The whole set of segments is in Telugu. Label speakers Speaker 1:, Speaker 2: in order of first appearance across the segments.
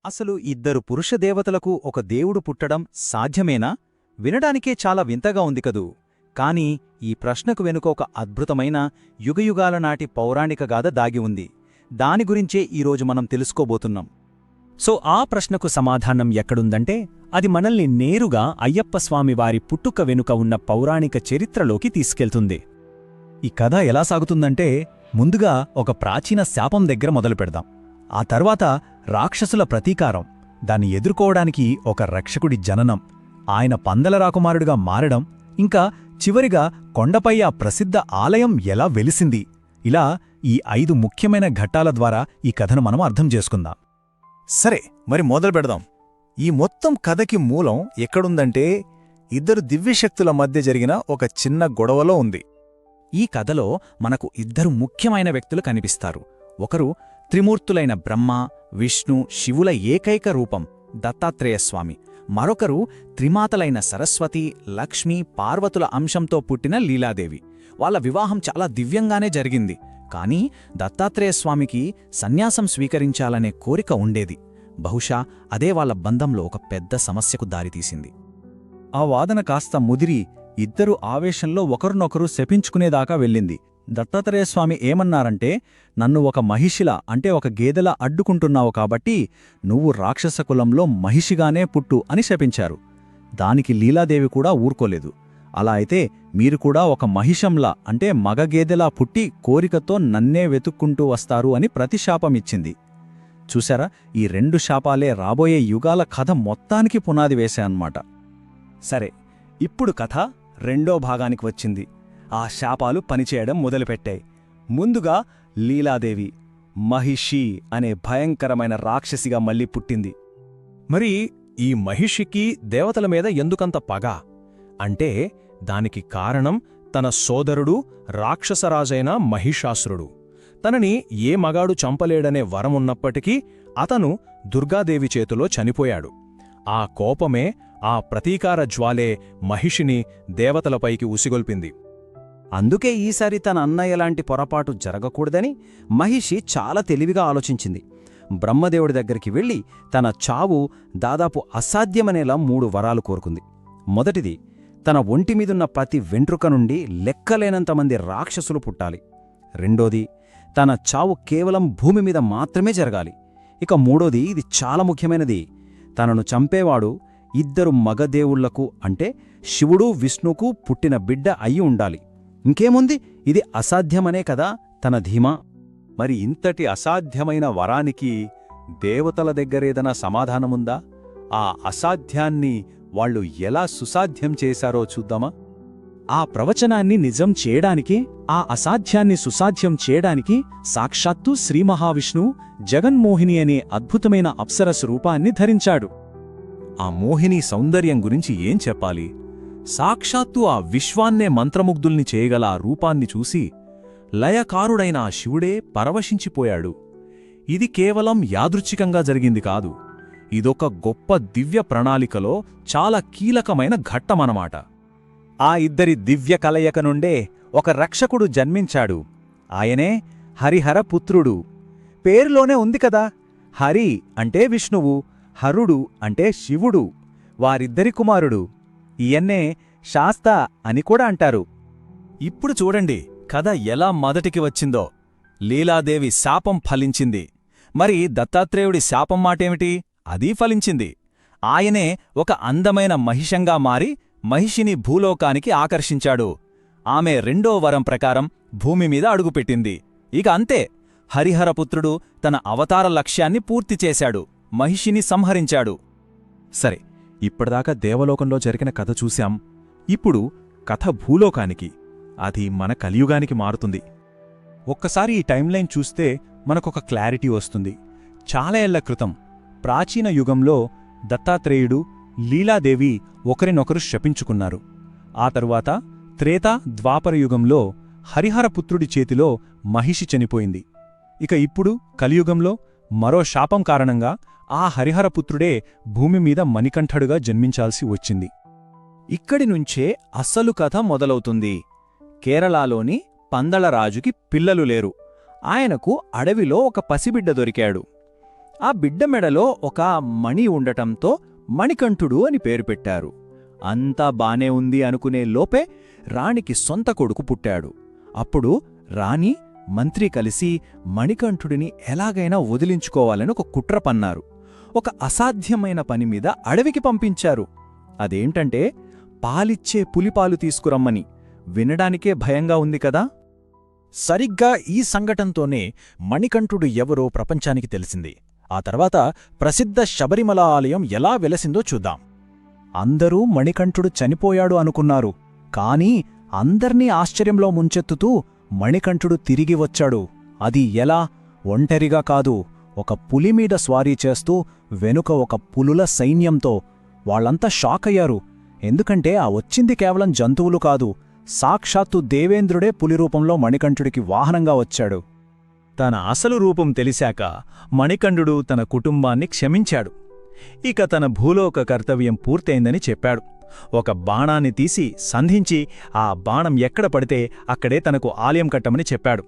Speaker 1: అసలు ఇద్దరు పురుష దేవతలకు ఒక దేవుడు పుట్టడం సాధ్యమేనా? వినడానికే చాలా వింతగా ఉంది కదూ. కాని ఈ ప్రశ్నకు వెనుక ఒక అద్భుతమైన యుగయుగాల నాటి పౌరాణిక గాథ దాగి ఉంది. దాని గురించే ఈరోజు మనం తెలుసుకోబోతున్నాం.
Speaker 2: ఆ ప్రశ్నకు సమాధానం ఎక్కడుందంటే అది మనల్ని నేరుగా అయ్యప్పస్వామివారి పుట్టుక వెనుక ఉన్న పౌరాణిక చరిత్రలోకి తీసుకెళ్తుంది.
Speaker 1: ఈ కథ ఎలా సాగుతుందంటే, ముందుగా ఒక ప్రాచీన శాపం దగ్గర మొదలుపెడదాం. ఆ తర్వాత రాక్షసుల ప్రతీకారం, దాన్ని ఎదుర్కోవడానికి ఒక రక్షకుడి జననం, ఆయన పందల రాకుమారుడిగా మారడం, ఇంకా చివరిగా కొండపై ఆ ప్రసిద్ధ ఆలయం ఎలా వెలిసింది. ఇలా ఈ 5 ముఖ్యమైన ఘట్టాల ద్వారా ఈ కథను మనం అర్థం చేసుకుందాం.
Speaker 3: సరే, మరి మొదలు పెడదాం. ఈ మొత్తం కథకి మూలం ఎక్కడుందంటే, ఇద్దరు దివ్యశక్తుల మధ్య జరిగిన ఒక చిన్న గొడవలో ఉంది.
Speaker 1: ఈ కథలో మనకు ఇద్దరు ముఖ్యమైన వ్యక్తులు కనిపిస్తారు. ఒకరు త్రిమూర్తులైన బ్రహ్మ, విష్ణు, శివుల ఏకైక రూపం దత్తాత్రేయస్వామి. మరొకరు త్రిమాతలైన సరస్వతి, లక్ష్మి, పార్వతుల అంశంతో పుట్టిన లీలాదేవి. వాళ్ళ వివాహం చాలా దివ్యంగానే జరిగింది. కానీ దత్తాత్రేయస్వామికి సన్యాసం స్వీకరించాలనే కోరిక ఉండేది. బహుశా అదే వాళ్ళ బంధంలో ఒక పెద్ద సమస్యకు దారితీసింది.
Speaker 3: ఆ వాదన కాస్త ముదిరి ఇద్దరు ఆవేశంలో ఒకరినొకరు శపించుకునేదాకా వెళ్ళింది. దత్తాత్రేయస్వామి ఏమన్నారంటే, నన్ను ఒక మహిషిలా అంటే ఒక గేదెలా అడ్డుకుంటున్నావు కాబట్టి నువ్వు రాక్షస కులంలో మహిషిగానే పుట్టు అని శపించారు. దానికి లీలాదేవి కూడా ఊరుకోలేదు. అలా అయితే మీరు కూడా ఒక మహిషంలా అంటే మగగేదెలా పుట్టి కోరికతో నన్నే వెతుక్కుంటూ వస్తారు అని ప్రతిశాపమిచ్చింది. చూశారా, ఈ 2 శాపాలే రాబోయే యుగాల కథ మొత్తానికి పునాది వేశాయన్నమాట.
Speaker 2: సరే, ఇప్పుడు కథ రెండో భాగానికి వచ్చింది. ఆ శాపాలు పనిచేయడం మొదలుపెట్టాయి. ముందుగా లీలాదేవి మహిషి అనే భయంకరమైన రాక్షసిగా మళ్ళీ పుట్టింది.
Speaker 4: మరి ఈ మహిషికి దేవతల మీద ఎందుకంత పగ అంటే, దానికి కారణం తన సోదరుడు రాక్షసరాజైన మహిషాసురుడు. తనని ఏ మగాడు చంపలేడనే వరమున్నప్పటికీ అతను దుర్గాదేవి చేతిలో చనిపోయాడు. ఆ కోపమే, ఆ ప్రతీకార జ్వాలే మహిషిని దేవతలపైకి ఉసిగొల్పింది.
Speaker 2: అందుకే ఈసారి తన అన్నయ్యలాంటి పొరపాటు జరగకూడదని మహిషి చాలా తెలివిగా ఆలోచించింది. బ్రహ్మదేవుడి దగ్గరికి వెళ్లి తన చావు దాదాపు అసాధ్యమనేలా 3 వరాలు కోరుకుంది. మొదటిది, తన ఒంటిమీదున్న ప్రతి వెంట్రుక నుండి లెక్కలేనంతమంది రాక్షసులు పుట్టాలి. రెండోది, తన చావు కేవలం భూమి మీద మాత్రమే జరగాలి. ఇక మూడోది, ఇది చాలా ముఖ్యమైనది, తనను చంపేవాడు 2 మగదేవుళ్లకు అంటే శివుడు, విష్ణుకు పుట్టిన బిడ్డ అయి ఉండాలి. ఇంకేముంది, ఇది అసాధ్యమనే కదా తన ధీమా.
Speaker 3: మరి ఇంతటి అసాధ్యమైన వరానికి దేవతల దగ్గరేదనా సమాధానముందా? ఆ అసాధ్యాన్ని వాళ్ళు ఎలా సుసాధ్యం చేశారో చూద్దామా?
Speaker 1: ఆ ప్రవచనాన్ని నిజం చేయడానికి, ఆ అసాధ్యాన్ని సుసాధ్యం చేయడానికి సాక్షాత్తు శ్రీ మహావిష్ణువు జగన్మోహిని అనే అద్భుతమైన అప్సరస్ రూపాన్ని ధరించాడు.
Speaker 3: ఆ మోహిని సౌందర్యం గురించి ఏం చెప్పాలి? సాక్షాత్తు ఆ విశ్వాన్నే మంత్రముగ్ధుల్ని చేయగల ఆ రూపాన్ని చూసి లయకారుడైన ఆ శివుడే పరవశించిపోయాడు. ఇది కేవలం యాదృచ్ఛికంగా జరిగింది కాదు, ఇదొక గొప్ప దివ్య ప్రణాళికలో చాలా కీలకమైన ఘట్టమనమాట.
Speaker 1: ఆ ఇద్దరి దివ్య కలయిక నుండే ఒక రక్షకుడు జన్మించాడు. ఆయనే హరిహర పుత్రుడు. పేరులోనే ఉంది కదా, హరి అంటే విష్ణువు, హరుడు అంటే శివుడు. వారిద్దరి కుమారుడు. ఈయన్నే శాస్త అని కూడా అంటారు.
Speaker 4: ఇప్పుడు చూడండి కథ ఎలా మొదటికి వచ్చిందో. లీలాదేవి శాపం ఫలించింది. మరి దత్తాత్రేయుడి శాపం మాటేమిటి? అదీ ఫలించింది. ఆయనే ఒక అందమైన మహిషంగా మారి మహిషిని భూలోకానికి ఆకర్షించాడు. ఆమె 2వ వరం ప్రకారం భూమిమీద అడుగుపెట్టింది. ఇక అంతే, హరిహరపుత్రుడు తన అవతార లక్ష్యాన్ని పూర్తిచేశాడు, మహిషిని సంహరించాడు.
Speaker 3: సరే, ఇప్పటిదాకా దేవలోకంలో జరిగిన కథ చూశాం. ఇప్పుడు కథ భూలోకానికి, అది మన కలియుగానికి మారుతుంది. ఒక్కసారి ఈ టైంలైన్ చూస్తే మనకొక క్లారిటీ వస్తుంది. చాలా ఏళ్ల క్రితం ప్రాచీన యుగంలో దత్తాత్రేయుడు, లీలాదేవి ఒకరినొకరు శపించుకున్నారు. ఆ తరువాత త్రేతా, ద్వాపర యుగంలో హరిహరపుత్రుడి చేతిలో మహిషి చనిపోయింది. ఇక ఇప్పుడు కలియుగంలో మరో శాపం కారణంగా ఆ హరిహరపుత్రుడే భూమిమీద మణికంఠుడుగా జన్మించాల్సి వచ్చింది.
Speaker 1: ఇక్కడి నుంచే అస్సలు కథ మొదలవుతుంది. కేరళలోని పందళరాజుకి పిల్లలు లేరు. ఆయనకు అడవిలో ఒక పసిబిడ్డ దొరికాడు.
Speaker 4: ఆ బిడ్డ మెడలో ఒక మణి ఉండటంతో మణికంఠుడు అని పేరు పెట్టారు. అంతా బానే ఉంది అనుకునే లోపే రాణికి సొంత కొడుకు పుట్టాడు. అప్పుడు రాణి, మంత్రి కలిసి మణికంఠుడిని ఎలాగైనా వదిలించుకోవాలని ఒక కుట్ర పన్నారు. ఒక అసాధ్యమైన పనిమీద అడవికి పంపించారు. అదేంటంటే పాలిచ్చే పులిపాలు తీసుకురమ్మని. వినడానికే భయంగా ఉంది కదా.
Speaker 3: సరిగ్గా ఈ సంఘటనతోనే మణికంఠుడు ఎవరో ప్రపంచానికి తెలిసింది. ఆ తర్వాత ప్రసిద్ధ శబరిమల ఆలయం ఎలా వెలసిందో చూద్దాం. అందరూ మణికంఠుడు చనిపోయాడు అనుకున్నారు. కాని అందర్నీ ఆశ్చర్యంలో ముంచెత్తుతూ మణికంఠుడు తిరిగి వచ్చాడు. అది ఎలా? ఒంటరిగా కాదు, ఒక పులిమీద స్వారీ చేస్తూ వెనుక ఒక పులుల సైన్యంతో. వాళ్ళంతా షాకయ్యారు. ఎందుకంటే ఆ వచ్చింది కేవలం జంతువులు కాదు, సాక్షాత్తు దేవేంద్రుడే పులి రూపంలో మణికంఠుడికి వాహనంగా వచ్చాడు.
Speaker 4: తన అసలు రూపం తెలిశాక మణికంఠుడు తన కుటుంబాన్ని క్షమించాడు. ఇక తన భూలోక కర్తవ్యం పూర్తయిందని చెప్పాడు. ఒక బాణాన్ని తీసి సంధించి ఆ బాణం ఎక్కడ పడితే అక్కడే తనకు ఆలయం కట్టమని చెప్పాడు.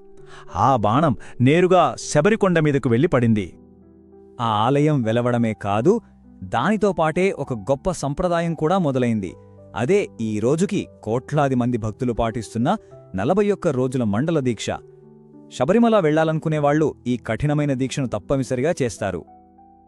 Speaker 4: ఆ బాణం నేరుగా శబరికొండ మీదకు వెళ్ళి పడింది.
Speaker 5: ఆ ఆలయం వెలవడమే కాదు, దానితో పాటే ఒక గొప్ప సంప్రదాయం కూడా మొదలైంది. అదే ఈ రోజుకి కోట్లాది మంది భక్తులు పాటిస్తున్న 41 రోజుల మండల దీక్ష. శబరిమల వెళ్లాలనుకునేవాళ్లు ఈ కఠినమైన దీక్షను తప్పనిసరిగా చేస్తారు.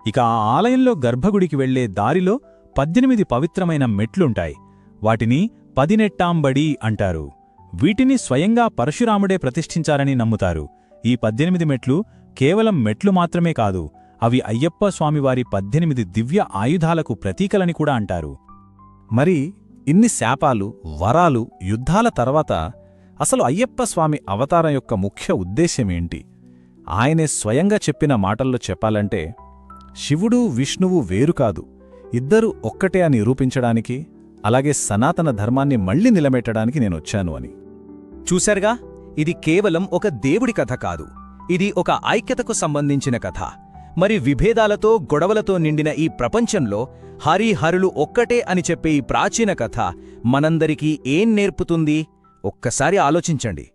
Speaker 3: ఇక ఆ ఆలయంలో గర్భగుడికి వెళ్లే దారిలో 18 పవిత్రమైన మెట్లుంటాయి. వాటిని 18 అంటారు. వీటిని స్వయంగా పరశురాముడే ప్రతిష్ఠించారని నమ్ముతారు. ఈ 18 మెట్లు కేవలం మెట్లు మాత్రమే కాదు, అవి అయ్యప్ప స్వామివారి 18 దివ్య ఆయుధాలకు ప్రతీకలని కూడా అంటారు. మరి ఇన్ని శాపాలు, వరాలు, యుద్ధాల తర్వాత అసలు అయ్యప్ప స్వామి అవతారం యొక్క ముఖ్య ఉద్దేశ్యమేంటి? ఆయనే స్వయంగా చెప్పిన మాటల్లో చెప్పాలంటే, శివుడు విష్ణువు వేరు కాదు, ఇద్దరు ఒక్కటే అని నిరూపించడానికి, అలాగే సనాతన ధర్మాన్ని మళ్లీ నిలబెట్టడానికి నేనొచ్చాను అని.
Speaker 4: చూశారుగా, ఇది కేవలం ఒక దేవుడి కథ కాదు, ఇది ఒక ఐక్యతకు సంబంధించిన కథ. మరి విభేదాలతో, గొడవలతో నిండిన ఈ ప్రపంచంలో హరిహరులు ఒక్కటే అని చెప్పే ఈ ప్రాచీన కథ మనందరికీ ఏం నేర్పుతుంది? ఒక్కసారి ఆలోచించండి.